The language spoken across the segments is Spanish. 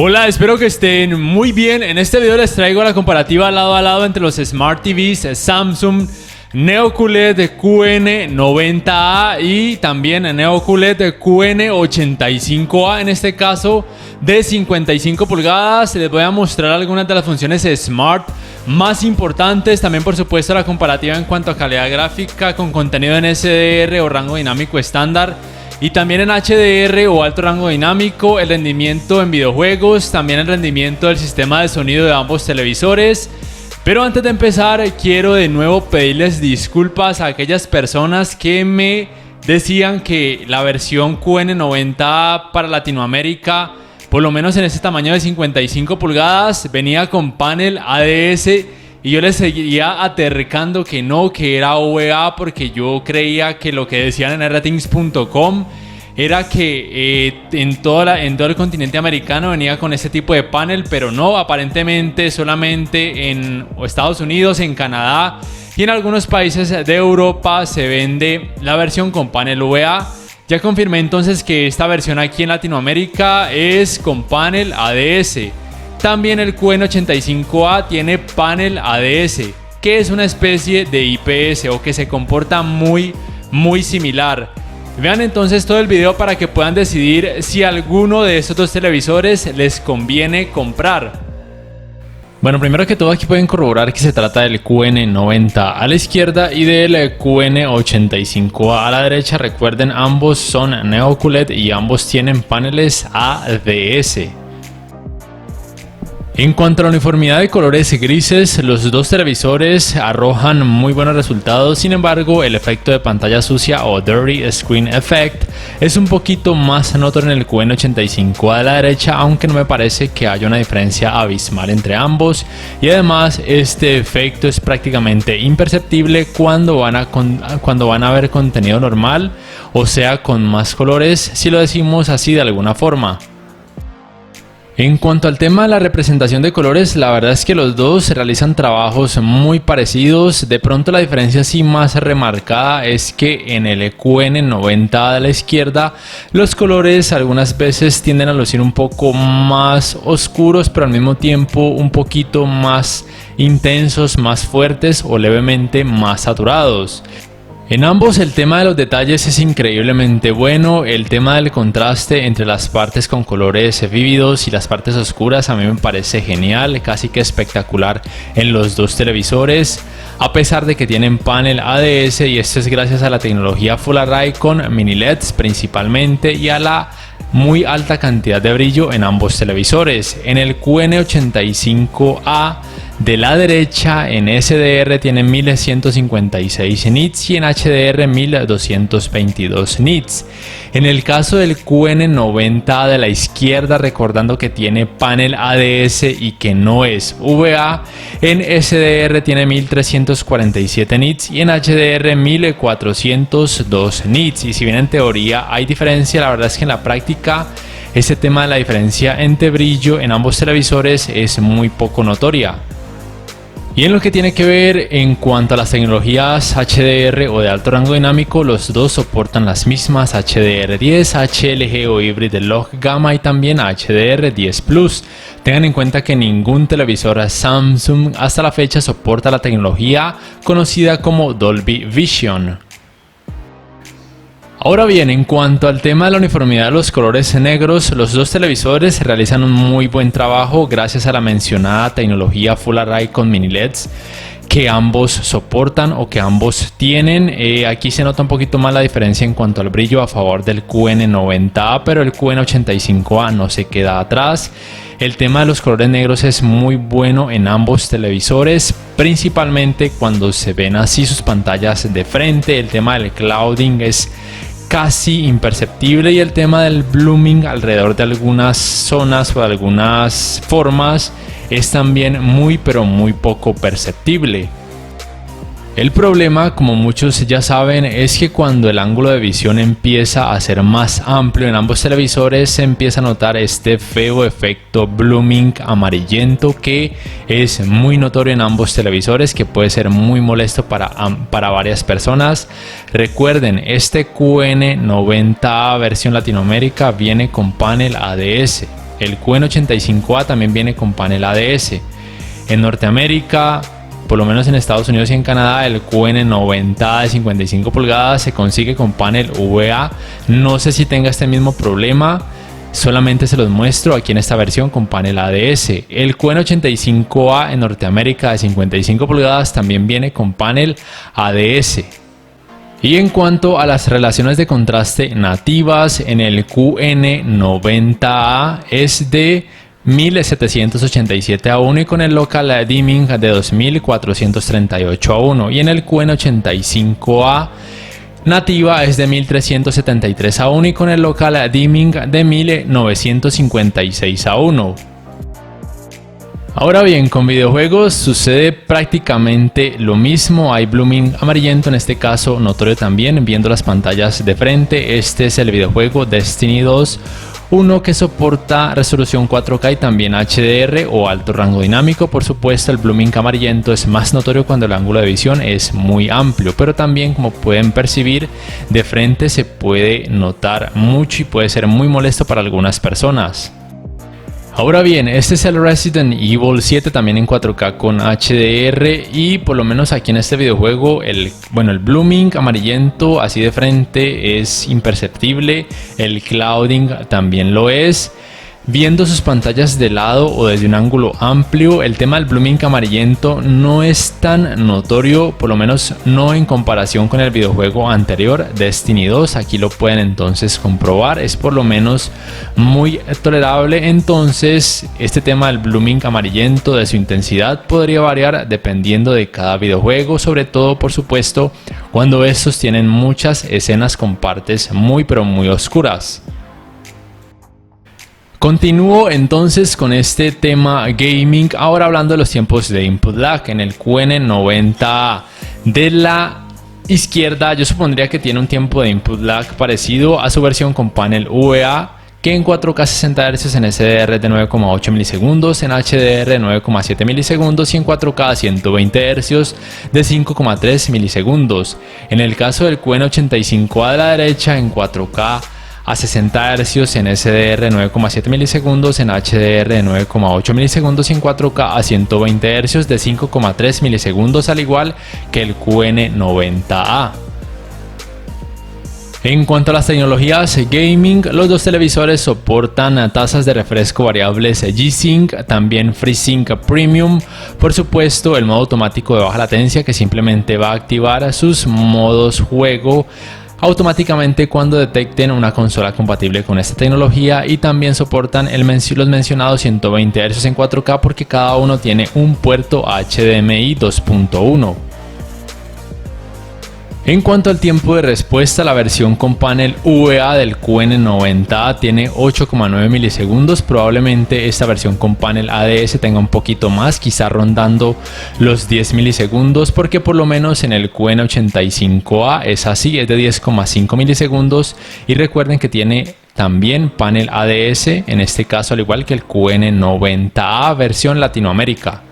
Hola, espero que estén muy bien. En este video les traigo la comparativa lado a lado entre los Smart TVs Samsung Neo QLED QN90A y también Neo QLED QN85A, en este caso de 55 pulgadas. Les voy a mostrar algunas de las funciones Smart más importantes, también por supuesto la comparativa en cuanto a calidad gráfica con contenido en SDR o rango dinámico estándar y también en HDR o alto rango dinámico, el rendimiento en videojuegos, también el rendimiento del sistema de sonido de ambos televisores. Pero antes de empezar, quiero de nuevo pedirles disculpas a aquellas personas que me decían que la versión QN90 para Latinoamérica, por lo menos en este tamaño de 55 pulgadas, venía con panel ADS. Y yo les seguía aterricando que no, que era OVA, porque yo creía que lo que decían en ratings.com era que en todo el continente americano venía con este tipo de panel, pero no, aparentemente solamente en Estados Unidos, en Canadá y en algunos países de Europa se vende la versión con panel OVA. Ya confirmé entonces que esta versión aquí en Latinoamérica es con panel ADS. También el QN85A tiene panel ADS, que es una especie de IPS o que se comporta muy similar. Vean entonces todo el video para que puedan decidir si alguno de estos dos televisores les conviene comprar. Bueno, primero que todo aquí pueden corroborar que se trata del QN90 a la izquierda y del QN85A a la derecha. Recuerden, ambos son Neo QLED y ambos tienen paneles ADS. En cuanto a la uniformidad de colores grises, los dos televisores arrojan muy buenos resultados. Sin embargo, el efecto de pantalla sucia o Dirty Screen Effect es un poquito más notorio en el QN85 a la derecha, aunque no me parece que haya una diferencia abismal entre ambos. Y además, este efecto es prácticamente imperceptible cuando van a ver contenido normal, o sea, con más colores, si lo decimos así de alguna forma. En cuanto al tema de la representación de colores, la verdad es que los dos realizan trabajos muy parecidos. De pronto la diferencia sí más remarcada es que en el QN90 de la izquierda los colores algunas veces tienden a lucir un poco más oscuros, pero al mismo tiempo un poquito más intensos, más fuertes o levemente más saturados. En ambos el tema de los detalles es increíblemente bueno. El tema del contraste entre las partes con colores vívidos y las partes oscuras a mí me parece genial, casi que espectacular en los dos televisores, a pesar de que tienen panel ADS, y esto es gracias a la tecnología Full Array con mini LEDs principalmente y a la muy alta cantidad de brillo en ambos televisores. En el QN85A de la derecha en SDR tiene 1156 nits y en HDR 1222 nits. En el caso del QN90 de la izquierda, recordando que tiene panel ADS y que no es VA, en SDR tiene 1347 nits y en HDR 1402 nits. Y si bien en teoría hay diferencia, la verdad es que en la práctica ese tema de la diferencia entre brillo en ambos televisores es muy poco notoria. Y en lo que tiene que ver en cuanto a las tecnologías HDR o de alto rango dinámico, los dos soportan las mismas HDR10, HLG o Hybrid Log Gamma y también HDR10 Plus. Tengan en cuenta que ningún televisor Samsung hasta la fecha soporta la tecnología conocida como Dolby Vision. Ahora bien, en cuanto al tema de la uniformidad de los colores negros, los dos televisores realizan un muy buen trabajo gracias a la mencionada tecnología Full Array con mini LEDs que ambos soportan o que ambos tienen. Aquí se nota un poquito más la diferencia en cuanto al brillo a favor del QN90A, pero el QN85A no se queda atrás. El tema de los colores negros es muy bueno en ambos televisores, principalmente cuando se ven así sus pantallas de frente. El tema del clouding es casi imperceptible y el tema del blooming alrededor de algunas zonas o de algunas formas es también muy poco perceptible. El problema, como muchos ya saben, es que cuando el ángulo de visión empieza a ser más amplio en ambos televisores se empieza a notar este feo efecto blooming amarillento que es muy notorio en ambos televisores, que puede ser muy molesto para varias personas. Recuerden, este QN90A versión Latinoamérica viene con panel ADS. El QN85A también viene con panel ADS. En Norteamérica, por lo menos en Estados Unidos y en Canadá, el QN90A de 55 pulgadas se consigue con panel VA. No sé si tenga este mismo problema, solamente se los muestro aquí en esta versión con panel ADS. El QN85A en Norteamérica de 55 pulgadas también viene con panel ADS. Y en cuanto a las relaciones de contraste nativas, en el QN90A es de 1787:1 y con el local dimming de 2438:1, y en el QN85A nativa es de 1373:1 y con el local dimming de 1956:1. Ahora bien, con videojuegos sucede prácticamente lo mismo. Hay blooming amarillento, en este caso notorio también viendo las pantallas de frente. Este es el videojuego Destiny 2, uno que soporta resolución 4K y también HDR o alto rango dinámico. Por supuesto, el blooming amarillento es más notorio cuando el ángulo de visión es muy amplio, pero también, como pueden percibir, de frente se puede notar mucho y puede ser muy molesto para algunas personas. Ahora bien, este es el Resident Evil 7 también en 4K con HDR, y por lo menos aquí en este videojuego el blooming amarillento así de frente es imperceptible, el clouding también lo es. Viendo sus pantallas de lado o desde un ángulo amplio, el tema del blooming amarillento no es tan notorio, por lo menos no en comparación con el videojuego anterior, Destiny 2. Aquí lo pueden entonces comprobar, es por lo menos muy tolerable. Entonces, este tema del blooming amarillento, de su intensidad, podría variar dependiendo de cada videojuego, sobre todo, por supuesto, cuando estos tienen muchas escenas con partes muy pero muy oscuras. Continúo entonces con este tema gaming, ahora hablando de los tiempos de input lag. En el QN90A de la izquierda yo supondría que tiene un tiempo de input lag parecido a su versión con panel VA, que en 4K 60 Hz en SDR de 9,8 milisegundos, en HDR de 9,7 milisegundos y en 4K 120 Hz de 5,3 milisegundos. En el caso del QN85A de la derecha, en 4K a 60 Hz en SDR de 9,7 milisegundos, en HDR de 9,8 milisegundos y en 4K a 120 Hz de 5,3 milisegundos, al igual que el QN90A. En cuanto a las tecnologías gaming, los dos televisores soportan tasas de refresco variables G-Sync, también FreeSync Premium, por supuesto el modo automático de baja latencia, que simplemente va a activar sus modos juego automáticamente cuando detecten una consola compatible con esta tecnología, y también soportan los mencionados 120 Hz en 4K porque cada uno tiene un puerto HDMI 2.1. En cuanto al tiempo de respuesta, la versión con panel VA del QN90A tiene 8,9 milisegundos. Probablemente esta versión con panel ADS tenga un poquito más, quizá rondando los 10 milisegundos, porque por lo menos en el QN85A es así, es de 10,5 milisegundos. Y recuerden que tiene también panel ADS, en este caso al igual que el QN90A versión Latinoamérica.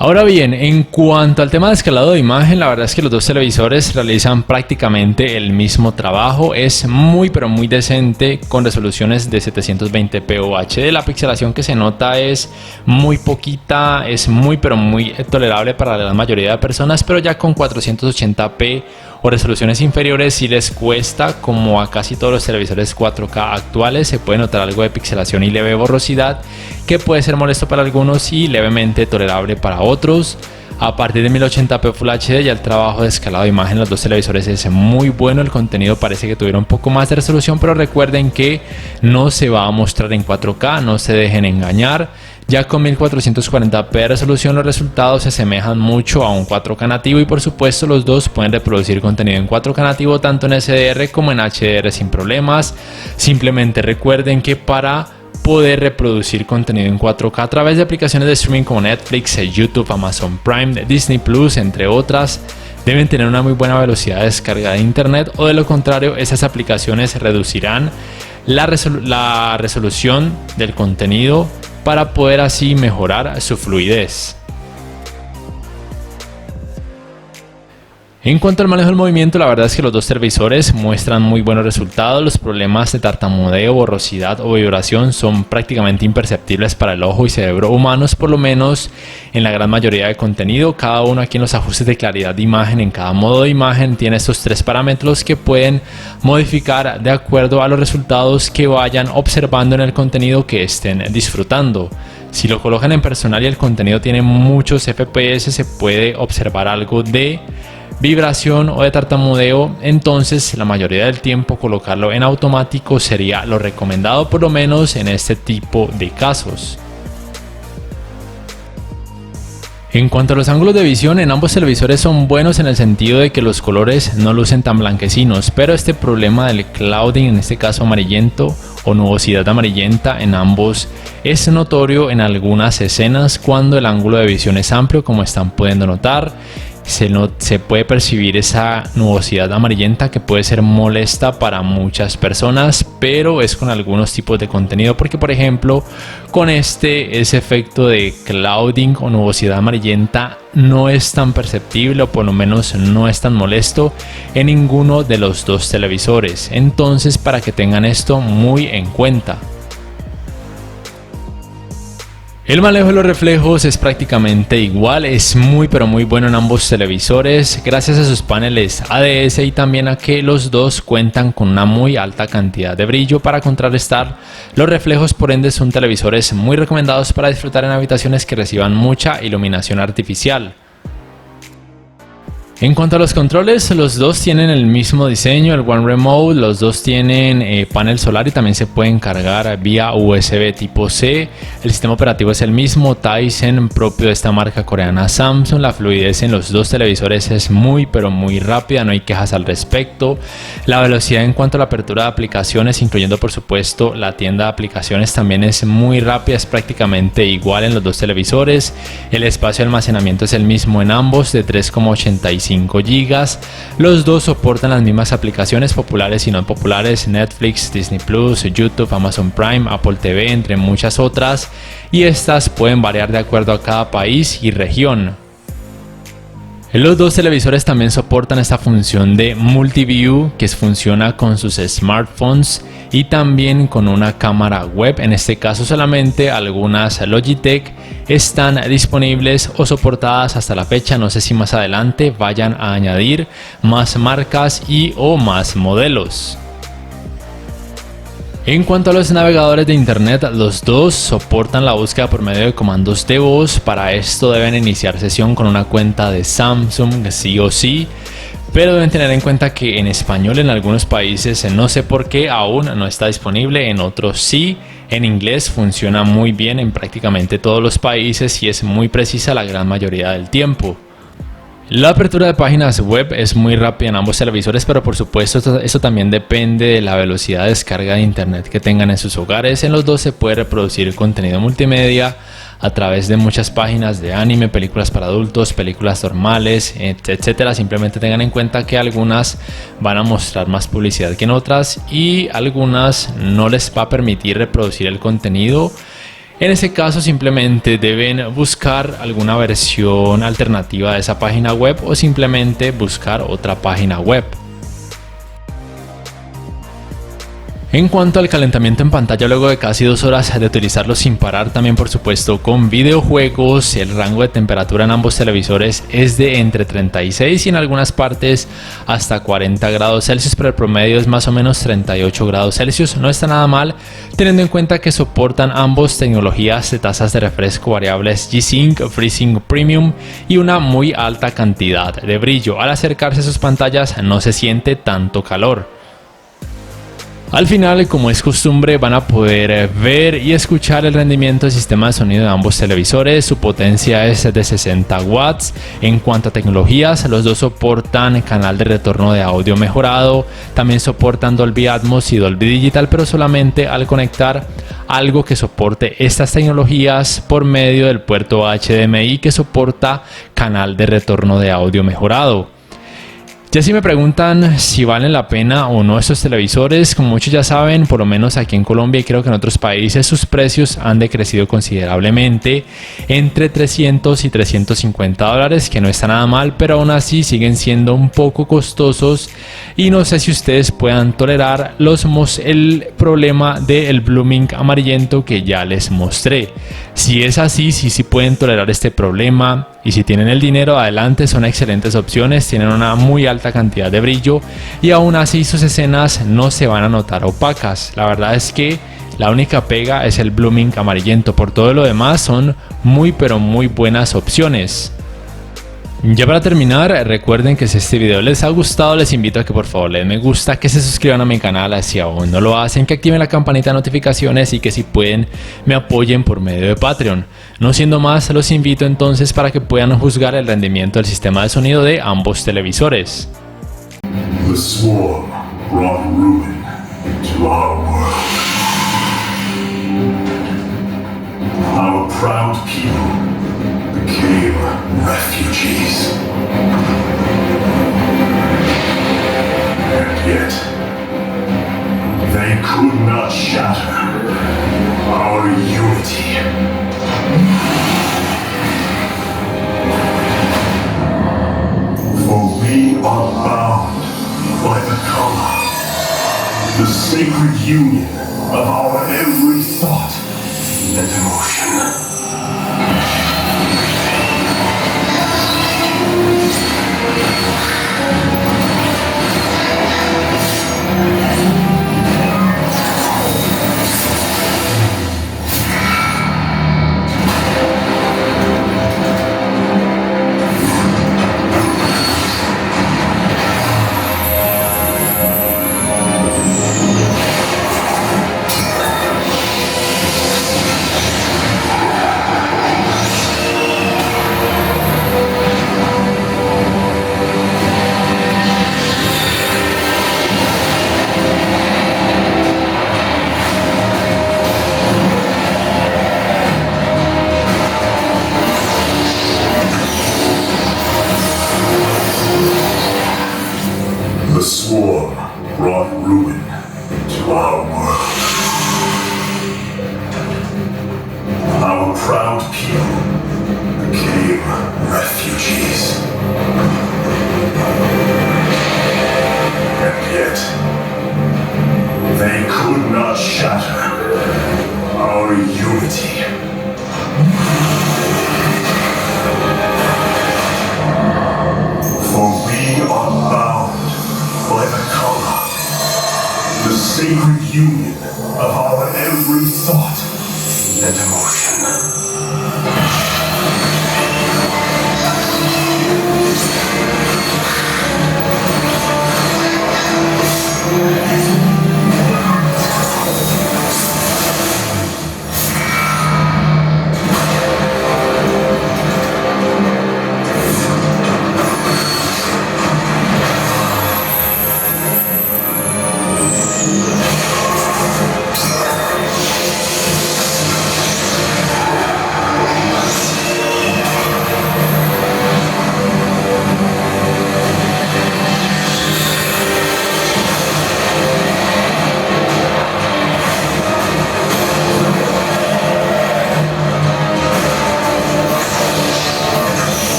Ahora bien, en cuanto al tema de escalado de imagen, la verdad es que los dos televisores realizan prácticamente el mismo trabajo. Es muy pero muy decente con resoluciones de 720p UHD. La pixelación que se nota es muy poquita, es muy pero muy tolerable para la mayoría de personas, pero ya con 480p o resoluciones inferiores sí les cuesta, como a casi todos los televisores 4K actuales. Se puede notar algo de pixelación y leve borrosidad, que puede ser molesto para algunos y levemente tolerable para otros. A partir de 1080p Full HD ya el trabajo de escalado de imagen en los dos televisores es muy bueno. El contenido parece que tuviera un poco más de resolución, pero recuerden que no se va a mostrar en 4K, no se dejen engañar. Ya con 1440p de resolución los resultados se asemejan mucho a un 4K nativo, y por supuesto los dos pueden reproducir contenido en 4K nativo tanto en SDR como en HDR sin problemas. Simplemente recuerden que para poder reproducir contenido en 4K a través de aplicaciones de streaming como Netflix, YouTube, Amazon Prime, Disney Plus, entre otras, deben tener una muy buena velocidad de descarga de internet, o de lo contrario esas aplicaciones reducirán la resolución del contenido para poder así mejorar su fluidez. En cuanto al manejo del movimiento, la verdad es que los dos televisores muestran muy buenos resultados. Los problemas de tartamudeo, borrosidad o vibración son prácticamente imperceptibles para el ojo y cerebro humanos, por lo menos en la gran mayoría de contenido. Cada uno aquí en los ajustes de claridad de imagen, en cada modo de imagen, tiene estos tres parámetros que pueden modificar de acuerdo a los resultados que vayan observando en el contenido que estén disfrutando. Si lo colocan en personal y el contenido tiene muchos FPS, se puede observar algo de vibración o de tartamudeo, entonces la mayoría del tiempo colocarlo en automático sería lo recomendado, por lo menos en este tipo de casos. En cuanto a los ángulos de visión, en ambos televisores son buenos en el sentido de que los colores no lucen tan blanquecinos, pero este problema del clouding, en este caso amarillento o nubosidad amarillenta en ambos, es notorio en algunas escenas cuando el ángulo de visión es amplio, como están pudiendo notar. Se puede percibir esa nubosidad amarillenta que puede ser molesta para muchas personas, pero es con algunos tipos de contenido, porque por ejemplo con ese efecto de clouding o nubosidad amarillenta no es tan perceptible, o por lo menos no es tan molesto en ninguno de los dos televisores. Entonces, para que tengan esto muy en cuenta. El manejo de los reflejos es prácticamente igual, es muy pero muy bueno en ambos televisores gracias a sus paneles ADS y también a que los dos cuentan con una muy alta cantidad de brillo para contrarrestar los reflejos. Por ende, son televisores muy recomendados para disfrutar en habitaciones que reciban mucha iluminación artificial. En cuanto a los controles, los dos tienen el mismo diseño, el One Remote. Los dos tienen panel solar y también se pueden cargar vía USB tipo C. El sistema operativo es el mismo, Tizen, propio de esta marca coreana Samsung. La fluidez en los dos televisores es muy pero muy rápida, no hay quejas al respecto. La velocidad en cuanto a la apertura de aplicaciones, incluyendo por supuesto la tienda de aplicaciones, también es muy rápida, es prácticamente igual en los dos televisores. El espacio de almacenamiento es el mismo en ambos, de 3,85 GB. Los dos soportan las mismas aplicaciones populares y no populares: Netflix, Disney Plus, YouTube, Amazon Prime, Apple TV, entre muchas otras, y estas pueden variar de acuerdo a cada país y región. Los dos televisores también soportan esta función de Multiview, que funciona con sus smartphones y también con una cámara web. En este caso solamente algunas Logitech están disponibles o soportadas hasta la fecha. No sé si más adelante vayan a añadir más marcas y o más modelos. En cuanto a los navegadores de internet, los dos soportan la búsqueda por medio de comandos de voz. Para esto deben iniciar sesión con una cuenta de Samsung sí o sí, pero deben tener en cuenta que en español en algunos países no sé por qué aún no está disponible, en otros sí. En inglés funciona muy bien en prácticamente todos los países y es muy precisa la gran mayoría del tiempo. La apertura de páginas web es muy rápida en ambos televisores, pero por supuesto eso también depende de la velocidad de descarga de internet que tengan en sus hogares. En los dos se puede reproducir contenido multimedia a través de muchas páginas de anime, películas para adultos, películas normales, etcétera. Simplemente tengan en cuenta que algunas van a mostrar más publicidad que en otras y algunas no les va a permitir reproducir el contenido. En ese caso simplemente deben buscar alguna versión alternativa de esa página web o simplemente buscar otra página web. En cuanto al calentamiento en pantalla luego de casi 2 horas de utilizarlo sin parar, también por supuesto con videojuegos, el rango de temperatura en ambos televisores es de entre 36 y en algunas partes hasta 40 grados Celsius, pero el promedio es más o menos 38 grados Celsius. No está nada mal, teniendo en cuenta que soportan ambos tecnologías de tasas de refresco variables G-Sync, FreeSync Premium y una muy alta cantidad de brillo. Al acercarse a sus pantallas no se siente tanto calor. Al final, como es costumbre, van a poder ver y escuchar el rendimiento del sistema de sonido de ambos televisores. Su potencia es de 60 watts. En cuanto a tecnologías, los dos soportan canal de retorno de audio mejorado. También soportan Dolby Atmos y Dolby Digital, pero solamente al conectar algo que soporte estas tecnologías por medio del puerto HDMI que soporta canal de retorno de audio mejorado. Ya si me preguntan si valen la pena o no estos televisores, como muchos ya saben, por lo menos aquí en Colombia y creo que en otros países sus precios han decrecido considerablemente entre 300 y 350 dólares, que no está nada mal, pero aún así siguen siendo un poco costosos y no sé si ustedes puedan tolerar el problema del blooming amarillento que ya les mostré. Si es así, si pueden tolerar este problema y si tienen el dinero, adelante, son excelentes opciones, tienen una muy alta cantidad de brillo y aún así sus escenas no se van a notar opacas. La verdad es que la única pega es el blooming amarillento, por todo lo demás son muy pero muy buenas opciones. Ya para terminar, recuerden que si este video les ha gustado, les invito a que por favor le den me gusta, que se suscriban a mi canal si aún no lo hacen, que activen la campanita de notificaciones y que si pueden me apoyen por medio de Patreon. No siendo más, los invito entonces para que puedan juzgar el rendimiento del sistema de sonido de ambos televisores. The swarm brought ruin to our world. Our proud people became refugees. And yet, they could not shatter our unity. For we are bound by the color, the sacred union of our every thought and emotion. The swarm brought ruin to our world. Our proud people became refugees. And yet, they could not shatter our unity. For we are bound by the color, the sacred union of our every thought